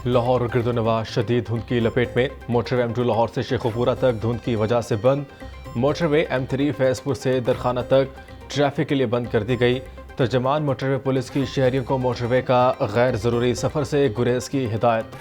लाहौर और गिरदोनवा शदीद धुंध की लपेट में। मोटरवे M2 लाहौर से शेखुपुरा तक धुंध की वजह से बंद। मोटरवे M3 फैजपुर से दरखाना तक ट्रैफिक के लिए बंद कर दी गई। तर्जमान मोटरवे पुलिस की शहरियों को मोटरवे का गैर ज़रूरी सफ़र से गुरेज की हिदायत।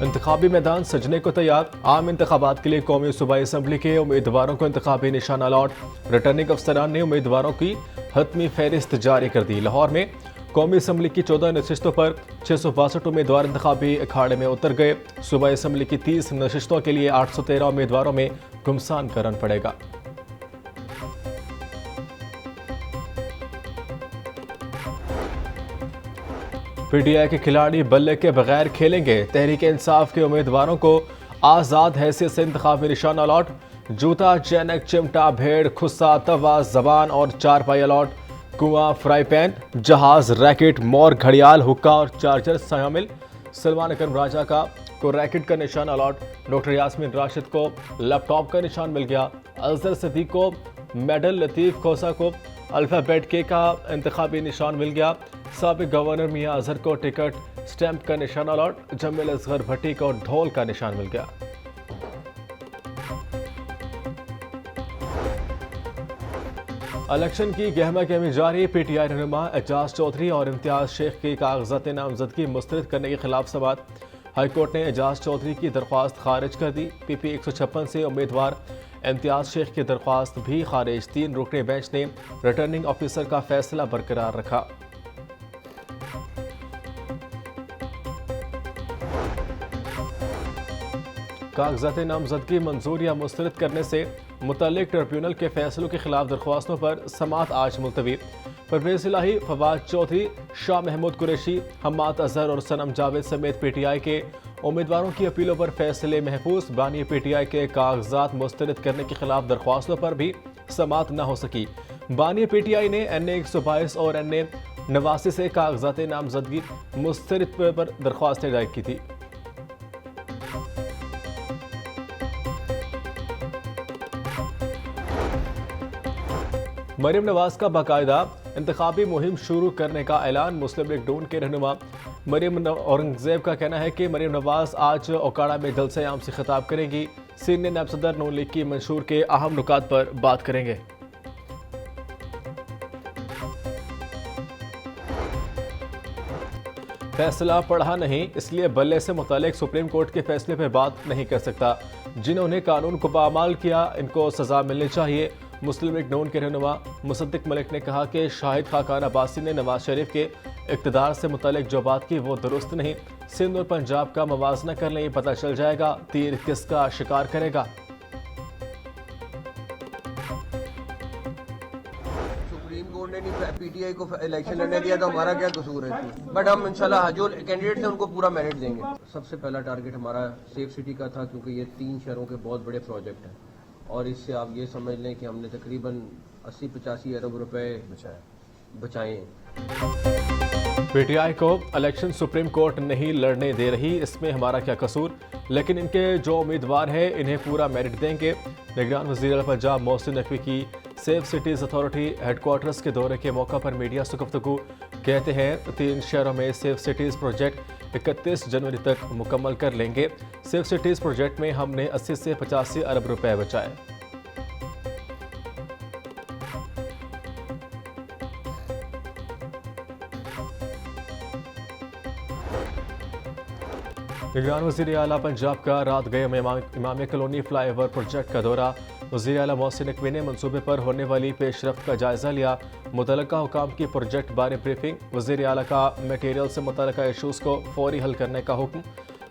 इंतखाबी मैदान सजने को तैयार। आम इंतखाबात के लिए कौमी सूबाई असम्बली के उम्मीदवारों को इंतखाबी निशान अलॉट। रिटर्निंग अफसरान ने उम्मीदवारों की हतमी फहरिस्त जारी कर दी। लाहौर में कौमी असम्बली की 14 नशिस्तों पर 662 उम्मीदवार इंतखाबी अखाड़े में उतर गए। सूबाई असम्बली की 30 नशिस्तों के लिए 813 उम्मीदवारों में घुमसान करना पड़ेगा। PTI के खिलाड़ी बल्ले के बगैर खेलेंगे। तहरीक इंसाफ के उम्मीदवारों को आज़ाद हैसियत से इंतखाबी निशान अलॉट। जूता, चैनक, चिमटा, भेड़, खुस्सा, तवा, जबान और चारपाई अलॉट। कुआं, फ्राई पैन, जहाज, रैकेट, मोर, घड़ियाल, हुक्का और चार्जर शामिल। सलमान अकरम राजा को रैकेट का निशान अलॉट। डॉक्टर यास्मीन राशिद को लैपटॉप का निशान मिल गया। अजहर सदीक को मेडल, लतीफ़ खोसा को अल्फ़ाबेट के का इंतखाबी निशान मिल गया। साबिक गवर्नर मियां अजहर को टिकट स्टैंप का निशान अलॉट। जमील असगर भट्टी को ढोल का निशान मिल गया। इलेक्शन की गहमा गहमी जारी। PTI रहनुमा एजाज चौधरी और इम्तियाज शेख की कागजात नामजदगी मुस्तरद करने के खिलाफ समात। हाईकोर्ट ने एजाज चौधरी की दरख्वास्त खारिज कर दी। PP 156 से उम्मीदवार इम्तियाज शेख की दरख्वास्त भी खारिज। 3 रुकने बेंच ने रिटर्निंग ऑफिसर का फैसला बरकरार रखा। कागजात नामजदगी मंजूर या मुस्तरद करने से मुतल्लिक ट्रिब्यूनल के फैसलों के खिलाफ दरख्वास्तों पर समात आज मुलतवी। परवेज इलाही, फवाद चौधरी, शाह महमूद कुरैशी, हम्माद अजहर और सनम जावेद समेत PTI के उम्मीदवारों की अपीलों पर फैसले महफूज। बानी PTI के कागजात मुस्तरद करने के खिलाफ दरख्वास्तों पर भी समात न हो सकी। बानी PTI ने NA 122 और NA 89 से कागजात नामजदगी मुस्तरद पर दरख्वास्तें दायर की थी। मरीम नवाज का बाकायदा इंतखाबी मुहिम शुरू करने का ऐलान। मुस्लिम लीग नून के रहनुमा मरीम औरंगजेब का कहना है कि मरीम नवाज आज ओकाड़ा में जलसे आम से खिताब करेंगी। सीनियर नायब सदर नून लीग की मंशूर के अहम नुकात पर बात करेंगे। फैसला पढ़ा नहीं, इसलिए बल्ले से मुतालिक सुप्रीम कोर्ट के फैसले पर बात नहीं कर सकता। जिन्होंने कानून को पामाल किया, इनको सजा मिलनी चाहिए। मुस्लिम लीग नून के रहनुमा मुसद्दिक मलिक ने कहा कि शाहिद खाकान अब्बासी ने नवाज शरीफ के इक़्तिदार से मुतालिक जो बात की वो दुरुस्त नहीं। सिंध और पंजाब का मवाजना कर लें, पता चल जाएगा तीर किसका शिकार करेगा। सुप्रीम कोर्ट ने नहीं PTI को इलेक्शन लड़ने दिया तो हमारा क्या कसूर है? बट हम इंशाल्लाह जो कैंडिडेट थे उनको पूरा मेरिट देंगे। सबसे पहला टारगेट हमारा सेफ सिटी का था, क्योंकि ये 3 शहरों के बहुत बड़े प्रोजेक्ट हैं और इससे आप ये समझ लें कि हमने तकरीबन 80-85 अरब रुपए बचाए। PTI को इलेक्शन सुप्रीम कोर्ट नहीं लड़ने दे रही, इसमें हमारा क्या कसूर? लेकिन इनके जो उम्मीदवार हैं इन्हें पूरा मेरिट देंगे। निगरान वज़ीर आला पंजाब मोहसिन नकवी की सेफ सिटीज़ अथॉरिटी हेडक्वार्टर्स के दौरे के मौका पर मीडिया से गुफ्तगू। कहते हैं 3 शहरों में सेफ सिटीज़ प्रोजेक्ट 31 जनवरी तक मुकम्मल कर लेंगे। सेफ सिटीज़ प्रोजेक्ट में हमने 80 से 85 अरब रुपए बचाए। निगरान वज़ीर आला पंजाब का रात गए इमामिया कॉलोनी फ्लाईओवर प्रोजेक्ट का दौरा। वज़ीर आला मोहसिन नकवी ने मनसूबे पर होने वाली पेशरफ्त का जायजा लिया। मुतल्लिका हुकाम की प्रोजेक्ट बारे ब्रीफिंग। वज़ीर आला का मटेरियल से मुतल्लिका इशूज़ को फौरी हल करने का हुक्म।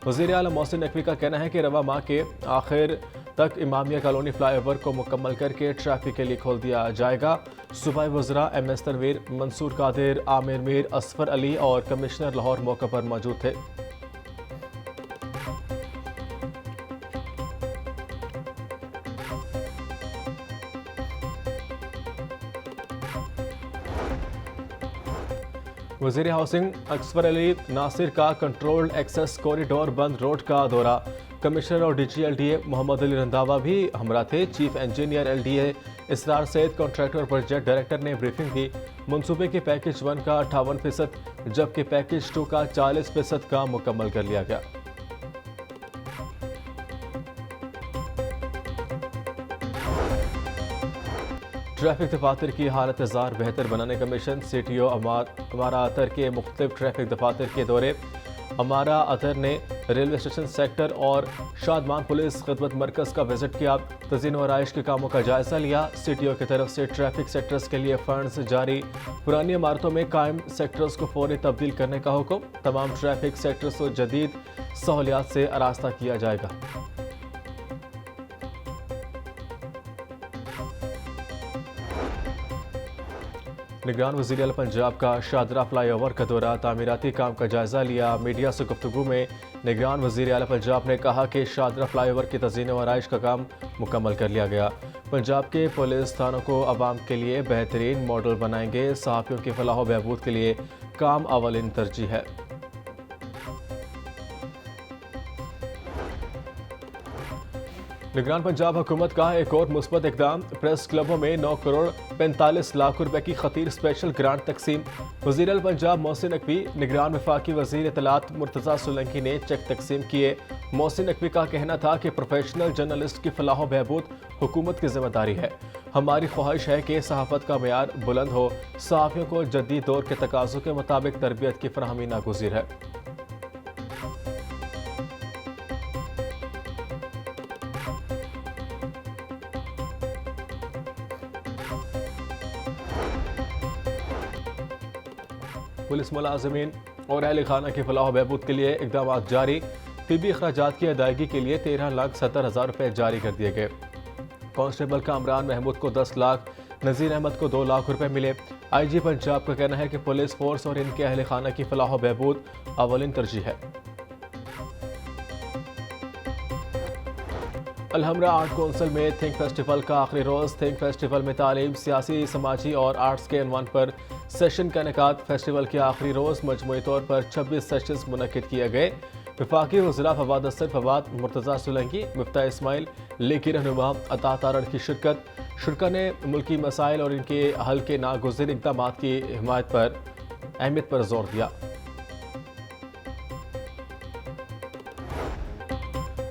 वज़ीर आला मोहसिन नकवी का कहना है कि रवा माह के आखिर तक इमामिया कॉलोनी फ्लाईओवर को मुकम्मल करके ट्रैफिक के लिए खोल दिया जाएगा। सूबाई वज़रा MS तनवीर, मंसूर कादिर, आमिर मीर, असफर अली और कमिश्नर लाहौर मौके पर मौजूद थे। वज़ीर हाउसिंग अकबर अली नासिर का कंट्रोल्ड एक्सेस कॉरिडोर बंद रोड का दौरा। कमिश्नर और डीजीएलडीए मोहम्मद अली रंधावा भी हमरा थे। चीफ इंजीनियर एलडीए इसरार सैयद कॉन्ट्रैक्टर और प्रोजेक्ट डायरेक्टर ने ब्रीफिंग दी। मंसूबे के पैकेज 1 का 58% जबकि पैकेज 2 का 40% काम मुकम्मल कर लिया गया। ट्रैफिक दफातर की हालत जार बेहतर बनाने का मिशन। CTO अमारा अतर के मुख्तलिफ ट्रैफिक दफातर के दौरे। अमारा अतर ने रेलवे स्टेशन सेक्टर और शादमान पुलिस खिदमत मरकज़ का विजिट किया। तज़ीन व आराइश के कामों का जायजा लिया। CTO की तरफ से ट्रैफिक सेक्टर्स के लिए फंड्स जारी। पुरानी इमारतों में कायम सेक्टर्स को फौरी तब्दील करने का हुक्म। तमाम ट्रैफिक सेक्टर्स को जदीद सहूलियात से आरास्ता किया जाएगा। निगरान वज़ीर आला पंजाब का शादरा फ्लाईओवर का दौरा। तामीराती काम का जायजा लिया। मीडिया से गुफ्तगू में निगरान वज़ीर आला पंजाब ने कहा कि शादरा फ्लाईओवर की तज़ीन व आराइश का काम मुकम्मल कर लिया गया। पंजाब के पुलिस थानों को आवाम के लिए बेहतरीन मॉडल बनाएंगे। सहाफ़ियों की फलाह व बहबूद के लिए काम अवलिन तरजीह है। निगरान पंजाब हुकूमत का एक और मुस्बत इकदाम। प्रेस क्लबों में 9 करोड़ 45 लाख रुपए की खतीर स्पेशल ग्रांट तकसीम। वज़ीर आला पंजाब मोहसिन नकवी, निगरान वफाकी वज़ीर इत्तलात मुर्तज़ा सोलंकी ने चेक तकसीम किए। मोहसिन नकवी का कहना था कि प्रोफेशनल जर्नलिस्ट की फलाह बहबूद हुकूमत की जिम्मेदारी है। हमारी ख्वाहिश है कि सहाफ़त का मेयार बुलंद हो। सहाफ़ियों को जदीद दौर के तकाज़ों के मुताबिक तरबियत की फराहमी नागुज़ीर है। पुलिस मुलाजमीन और अहल खाना की फलाह बहबूद के लिए इकदाम जारी। तिबी अखराजात की अदायगी के लिए 13,70,000 रुपये जारी कर दिए गए। कांस्टेबल कामरान महमूद को 10 लाख, नज़ीर अहमद को 2 लाख रुपए मिले। IG पंजाब का कहना है कि पुलिस फोर्स और इनके अहल खाना की फलाह बहबूद अवलिन तरजीह है। अलहमरा आर्ट कौंसिल में थिंक फेस्टिवल का आखिरी रोज़। थिंक फेस्टिवल में तालीम, सियासी, समाजी और आर्ट्स के अनवान पर सेशन का इनेकाद। फेस्टिवल के आखिरी रोज़ मजमूई तौर पर 26 सेशंस मुनक्किद किए गए। वफाकी वज़रा फवाद असद फवाद, मुर्तज़ा सोलंकी, मिफ्ता इस्माइल, लेकी रहनुमा अता तारड़ की शिरकत ने मुल्की मसाइल और इनके हल के नागुज़िर इक़दाम की अहमियत पर जोर दिया।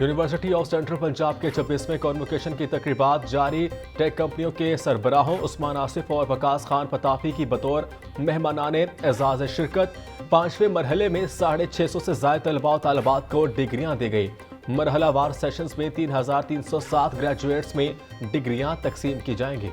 यूनिवर्सिटी ऑफ सेंट्रल पंजाब के 26वें कॉन्वोकेशन की तकरीबात जारी। टेक कंपनियों के सरबराहों उस्मान आसिफ और वकास खान पताफी की बतौर मेहमानाने एजाज शिरकत। 5वें मरहले में 650 से ज़ायद तलबा और तालिबात को डिग्रियां दी गई। मरहला वार सेशंस में 3,307 ग्रेजुएट्स में डिग्रियां तकसीम की जाएंगी।